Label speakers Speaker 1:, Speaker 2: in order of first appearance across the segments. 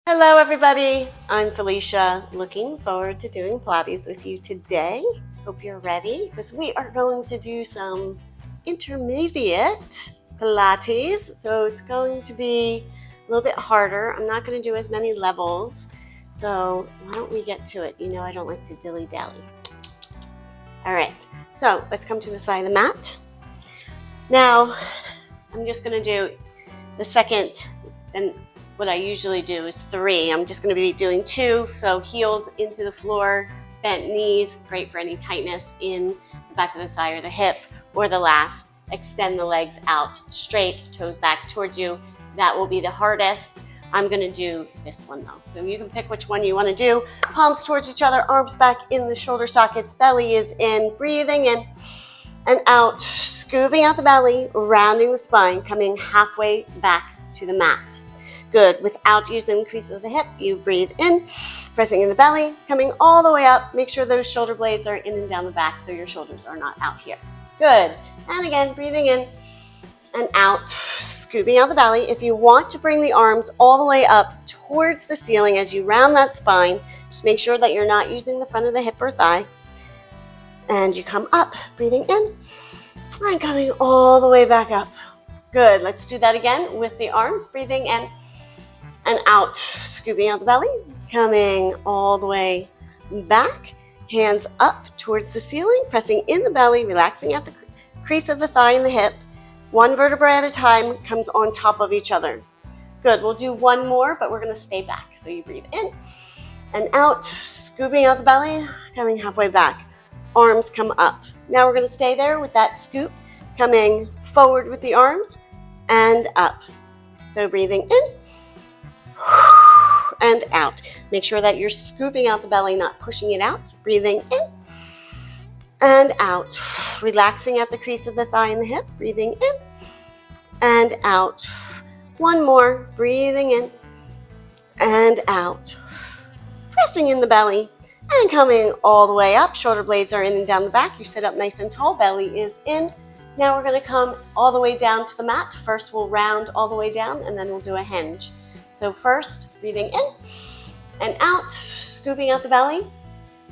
Speaker 1: Hello everybody, I'm Felicia, looking forward to doing Pilates with you today. Hope you're ready because we are going to do some intermediate Pilates. So it's going to be a little bit harder. I'm not going to do as many levels. So why don't we get to it? You know I don't like to dilly-dally. All right, so let's come to the side of the mat. Now I'm just going to do the second and what I usually do is 3. I'm just going to be doing 2, so heels into the floor, bent knees, great for any tightness in the back of the thigh or the hip, or the last, extend the legs out straight, toes back towards you. That will be the hardest. I'm going to do this one though, so you can pick which one you want to do. Palms towards each other, arms back in the shoulder sockets, belly is in, breathing in and out, scooping out the belly, rounding the spine, coming halfway back to the mat. Good. Without using the crease of the hip, you breathe in, pressing in the belly, coming all the way up. Make sure those shoulder blades are in and down the back so your shoulders are not out here. Good. And again, breathing in and out, scooping out the belly. If you want to bring the arms all the way up towards the ceiling as you round that spine, just make sure that you're not using the front of the hip or thigh. And you come up, breathing in and coming all the way back up. Good. Let's do that again with the arms, breathing in and out, scooping out the belly, coming all the way back, hands up towards the ceiling, pressing in the belly, relaxing at the crease of the thigh and the hip. One vertebra at a time comes on top of each other. Good, we'll do one more, but we're gonna stay back. So you breathe in and out, scooping out the belly, coming halfway back. Arms come up. Now we're gonna stay there with that scoop, coming forward with the arms and up. So breathing in and out. Make sure that you're scooping out the belly, not pushing it out. Breathing in and out. Relaxing at the crease of the thigh and the hip. Breathing in and out. One more. Breathing in and out. Pressing in the belly and coming all the way up. Shoulder blades are in and down the back. You sit up nice and tall. Belly is in. Now we're going to come all the way down to the mat. First we'll round all the way down and then we'll do a hinge. So first, breathing in and out, scooping out the belly.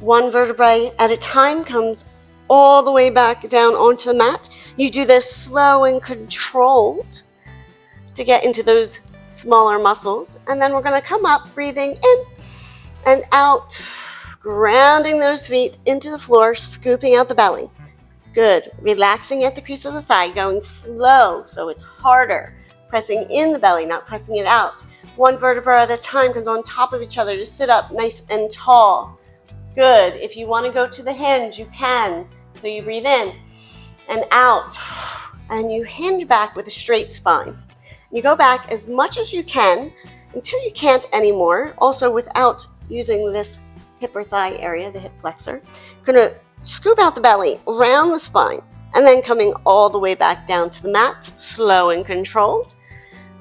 Speaker 1: One vertebrae at a time comes all the way back down onto the mat. You do this slow and controlled to get into those smaller muscles. And then we're going to come up, breathing in and out, grounding those feet into the floor, scooping out the belly. Good. Relaxing at the crease of the thigh, going slow so it's harder. Pressing in the belly, not pressing it out. One vertebra at a time comes on top of each other to sit up nice and tall. Good. If you want to go to the hinge, you can. So you breathe in and out, and you hinge back with a straight spine. You go back as much as you can until you can't anymore, also without using this hip or thigh area, the hip flexor. You're going to scoop out the belly, round the spine, and then coming all the way back down to the mat, slow and controlled,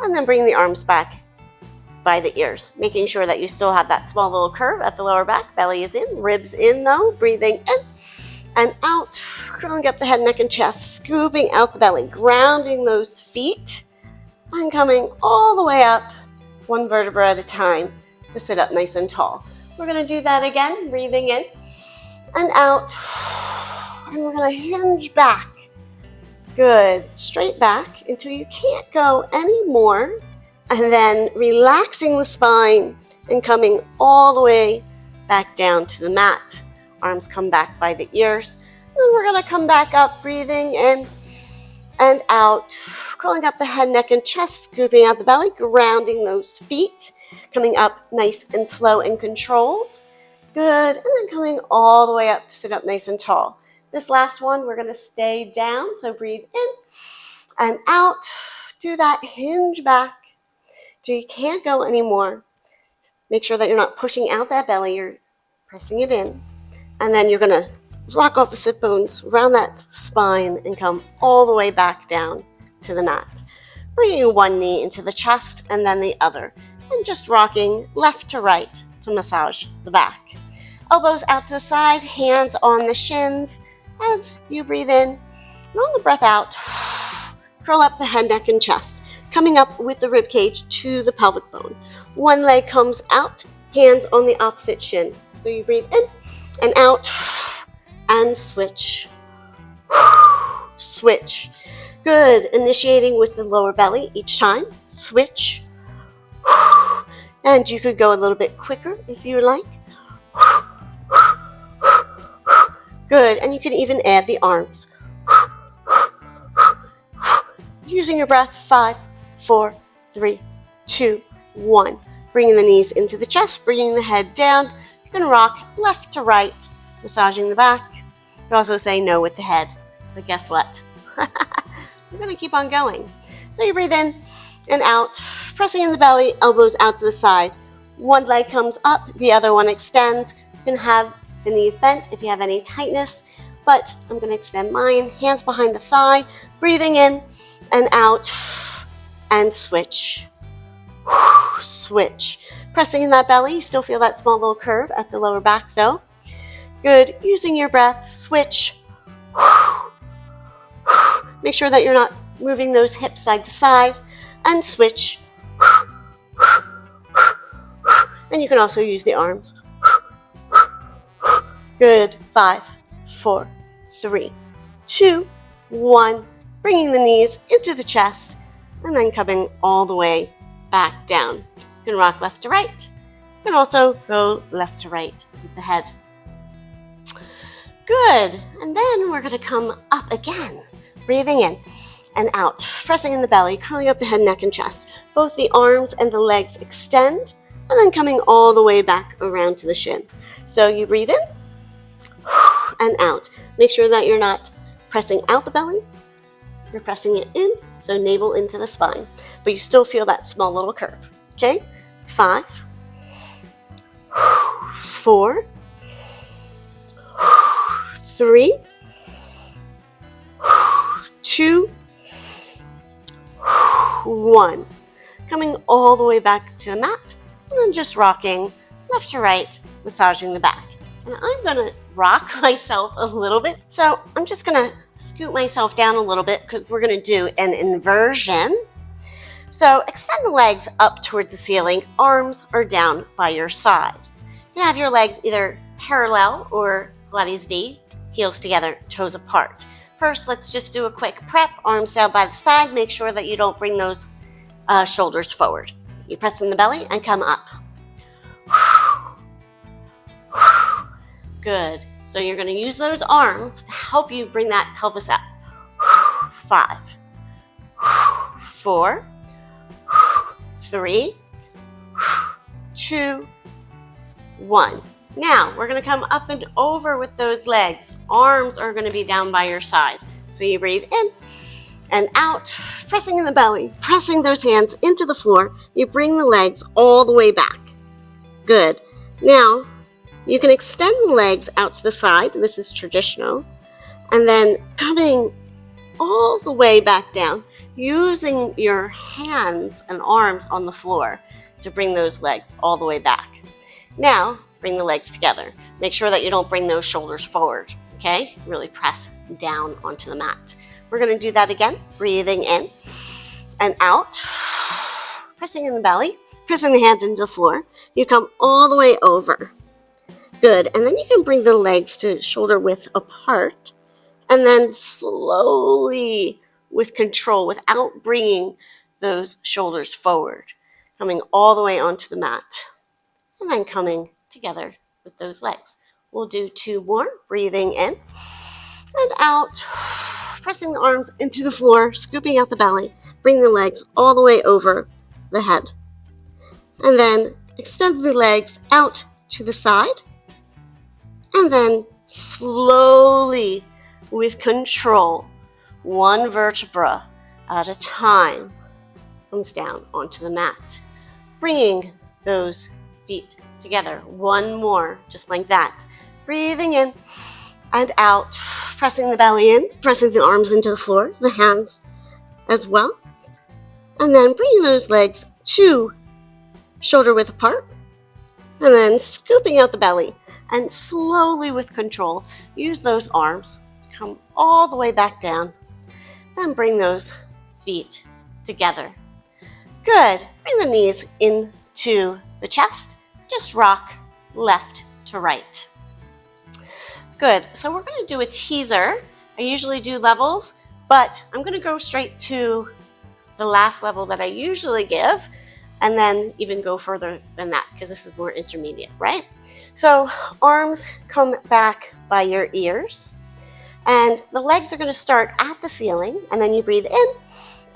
Speaker 1: and then bring the arms back by the ears, making sure that you still have that small little curve at the lower back. Belly is in, ribs in though, breathing in and out, curling up the head, neck, and chest, scooping out the belly, grounding those feet, and coming all the way up, one vertebra at a time, to sit up nice and tall. We're going to do that again, breathing in and out, and we're going to hinge back. Good. Straight back until you can't go anymore, and then relaxing the spine and coming all the way back down to the mat. Arms come back by the ears. And we're going to come back up, breathing in and out, curling up the head, neck, and chest, scooping out the belly, grounding those feet, coming up nice and slow and controlled. Good. And then coming all the way up to sit up nice and tall. This last one, we're going to stay down. So breathe in and out. Do that hinge back till you can't go anymore. Make sure that you're not pushing out that belly. You're pressing it in. And then you're going to rock off the sit bones, round that spine, and come all the way back down to the mat. Bringing one knee into the chest and then the other. And just rocking left to right to massage the back. Elbows out to the side, hands on the shins as you breathe in. And on the breath out, curl up the head, neck, and chest, coming up with the rib cage to the pelvic bone. One leg comes out, hands on the opposite shin. So you breathe in and out and switch. Switch. Good. Initiating with the lower belly each time. Switch. And you could go a little bit quicker if you like. Good. And you can even add the arms. Using your breath. 5, 4, 3, 2, 1. Bringing the knees into the chest, bringing the head down. You can rock left to right, massaging the back. You can also say no with the head. But guess what? You're going to keep on going. So you breathe in and out, pressing in the belly, elbows out to the side. One leg comes up, the other one extends. You can have the knees bent if you have any tightness, but I'm going to extend mine. Hands behind the thigh, breathing in and out, and switch. Switch. Pressing in that belly, you still feel that small little curve at the lower back though. Good. Using your breath, switch. Make sure that you're not moving those hips side to side, and switch. And you can also use the arms. Good. 5, 4, 3, 2, 1. Bringing the knees into the chest, and then coming all the way back down. You can rock left to right. You can also go left to right with the head. Good. And then we're going to come up again. Breathing in and out. Pressing in the belly, curling up the head, neck, and chest. Both the arms and the legs extend, and then coming all the way back around to the shin. So you breathe in and out. Make sure that you're not pressing out the belly. You're pressing it in, so navel into the spine. But you still feel that small little curve. Okay? 5, 4, 3, 2, 1. Coming all the way back to the mat, and then just rocking left to right, massaging the back. And I'm going to rock myself a little bit. So I'm just going to scoot myself down a little bit because we're going to do an inversion. So extend the legs up towards the ceiling. Arms are down by your side. You can have your legs either parallel or Pilates V, heels together, toes apart. First, let's just do a quick prep. Arms down by the side. Make sure that you don't bring those shoulders forward. You press in the belly and come up. Good. So you're going to use those arms to help you bring that pelvis up. 5, 4, 3, 2, 1. Now, we're going to come up and over with those legs. Arms are going to be down by your side. So you breathe in and out, pressing in the belly, pressing those hands into the floor. You bring the legs all the way back. Good. Now, you can extend the legs out to the side. This is traditional. And then coming all the way back down, using your hands and arms on the floor to bring those legs all the way back. Now, bring the legs together. Make sure that you don't bring those shoulders forward, okay? Really press down onto the mat. We're going to do that again. Breathing in and out. Pressing in the belly, pressing the hands into the floor. You come all the way over. Good. And then you can bring the legs to shoulder width apart. And then slowly, with control, without bringing those shoulders forward, coming all the way onto the mat. And then coming together with those legs. We'll do 2 more. Breathing in and out. Pressing the arms into the floor, scooping out the belly. Bring the legs all the way over the head. And then extend the legs out to the side. And then slowly, with control, one vertebra at a time, comes down onto the mat. Bringing those feet together. One more, just like that. Breathing in and out. Pressing the belly in, pressing the arms into the floor, the hands as well. And then bringing those legs to shoulder width apart. And then scooping out the belly. And slowly, with control, use those arms to come all the way back down. Then bring those feet together. Good. Bring the knees in to the chest. Just rock left to right. Good. So we're going to do a teaser. I usually do levels, but I'm going to go straight to the last level that I usually give, and then even go further than that because this is more intermediate, right? So arms come back by your ears, and the legs are going to start at the ceiling, and then you breathe in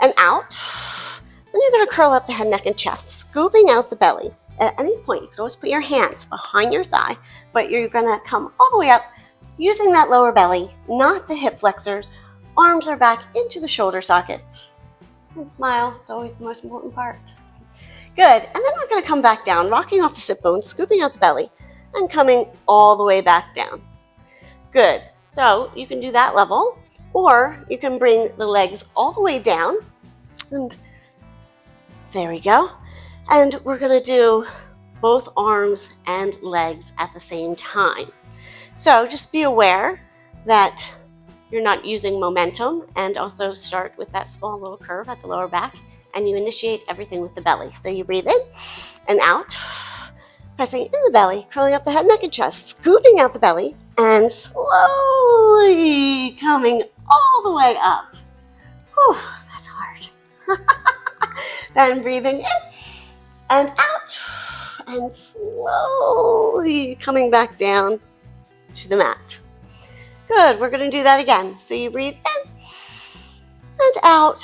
Speaker 1: and out. Then you're going to curl up the head, neck, and chest, scooping out the belly. At any point, you can always put your hands behind your thigh, but you're going to come all the way up using that lower belly, not the hip flexors. Arms are back into the shoulder sockets. And smile, it's always the most important part. Good, and then we're going to come back down, rocking off the sit bones, scooping out the belly, and coming all the way back down. Good, so you can do that level, or you can bring the legs all the way down, and there we go. And we're going to do both arms and legs at the same time. So just be aware that you're not using momentum, and also start with that small little curve at the lower back, and you initiate everything with the belly. So you breathe in and out, pressing in the belly, curling up the head, neck, and chest, scooping out the belly, and slowly coming all the way up. Whew, that's hard. Then breathing in and out, and slowly coming back down to the mat. Good, we're going to do that again. So you breathe in and out,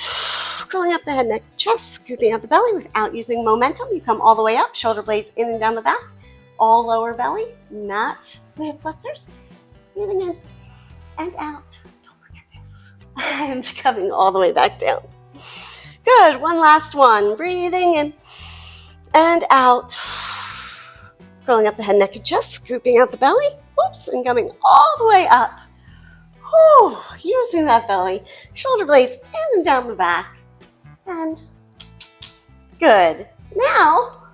Speaker 1: curling up the head, neck, chest, scooping out the belly without using momentum. You come all the way up, shoulder blades in and down the back, all lower belly, not the hip flexors. Breathing in and out. Don't forget this. And coming all the way back down. Good, one last one. Breathing in and out, curling up the head, neck, and chest, scooping out the belly, and coming all the way up. Whew, using that belly, shoulder blades in and down the back, and good. Now,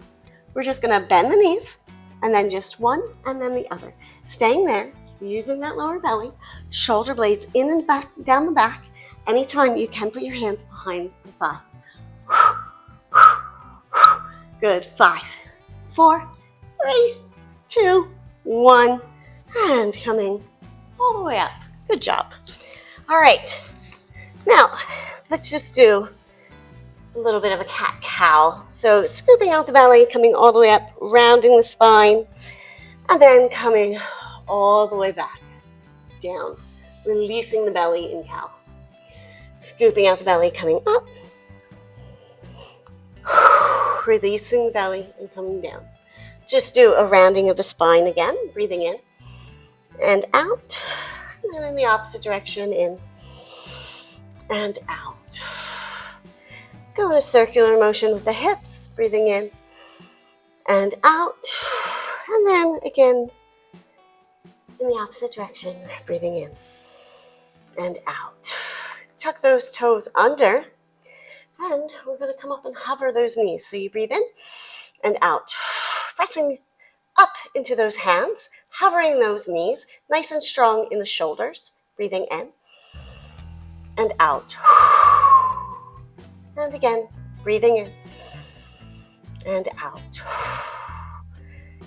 Speaker 1: we're just going to bend the knees, and then just one, and then the other. Staying there, using that lower belly, shoulder blades in and back, down the back. Anytime you can put your hands behind the thigh. Good, 5, 4, 3, 2, 1, and coming all the way up. Good job. All right, now let's just do a little bit of a cat-cow. So scooping out the belly, coming all the way up, rounding the spine, and then coming all the way back down, releasing the belly in cow. Scooping out the belly, coming up, releasing the belly and coming down. Just do a rounding of the spine again, breathing in and out, and in the opposite direction, in and out. Go in a circular motion with the hips, breathing in and out, and then again in the opposite direction, breathing in and out. Tuck those toes under, and we're going to come up and hover those knees. So you breathe in and out, pressing up into those hands, hovering those knees, nice and strong in the shoulders, breathing in and out. And again, breathing in and out.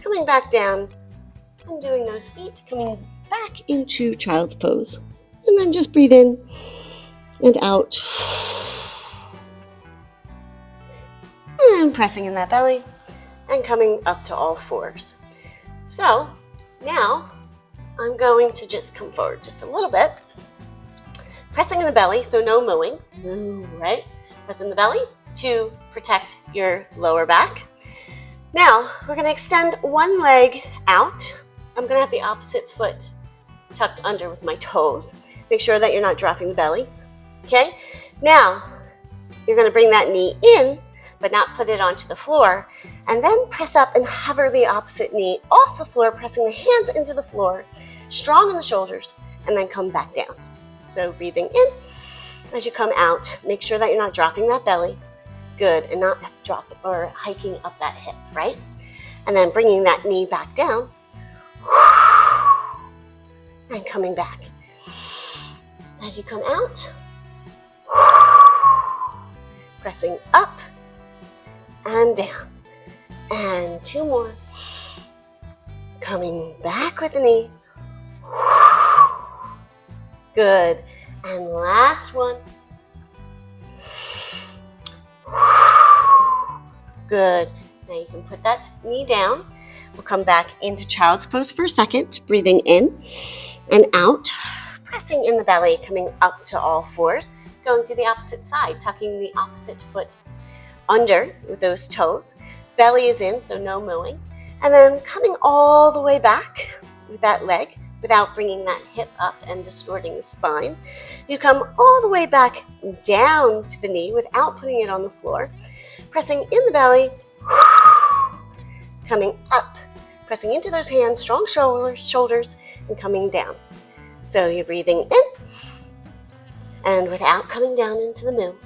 Speaker 1: Coming back down and doing those feet, coming back into child's pose. And then just breathe in and out. And pressing in that belly and coming up to all fours. So now I'm going to just come forward just a little bit, pressing in the belly, so no mooing, right? Press in the belly to protect your lower back. Now we're going to extend one leg out. I'm going to have the opposite foot tucked under with my toes. Make sure that you're not dropping the belly. Okay? Now you're going to bring that knee in, but not put it onto the floor, and then press up and hover the opposite knee off the floor, pressing the hands into the floor, strong in the shoulders, and then come back down. So breathing in. As you come out, make sure that you're not dropping that belly. Good, and not drop or hiking up that hip, right? And then bringing that knee back down, and coming back. As you come out, pressing up and down. And 2 more. Coming back with the knee. Good. And last one. Good. Now you can put that knee down. We'll come back into child's pose for a second, breathing in and out, pressing in the belly, coming up to all fours, going to the opposite side, tucking the opposite foot under with those toes. Belly is in, so no mooing. And then coming all the way back with that leg without bringing that hip up and distorting the spine. You come all the way back down to the knee without putting it on the floor, pressing in the belly, coming up, pressing into those hands, strong shoulders, and coming down. So you're breathing in and without coming down into the moon.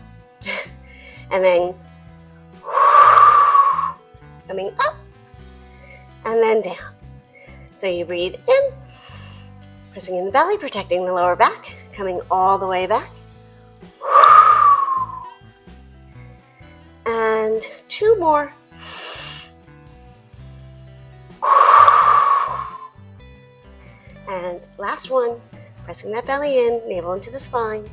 Speaker 1: And then coming up and then down. So you breathe in, pressing in the belly, protecting the lower back, coming all the way back. And 2 more. And last one, pressing that belly in, navel into the spine.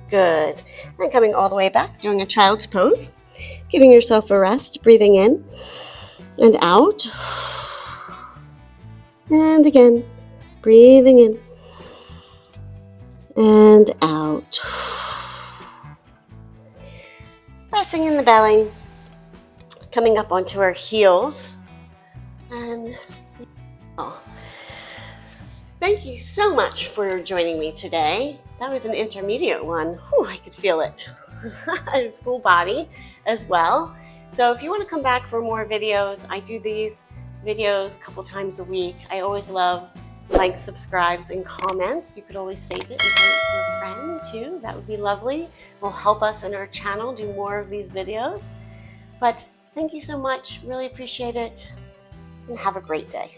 Speaker 1: Good. And coming all the way back, doing a child's pose. Giving yourself a rest, breathing in and out. And again, breathing in and out. Pressing in the belly, coming up onto our heels. And thank you so much for joining me today. That was an intermediate one. Whew, I could feel it. It's full body as well. So if you want to come back for more videos, I do these videos a couple times a week. I always love likes, subscribes, and comments. You could always save it and send it to a friend too. That would be lovely. It will help us in our channel do more of these videos. But thank you so much. Really appreciate it. And have a great day.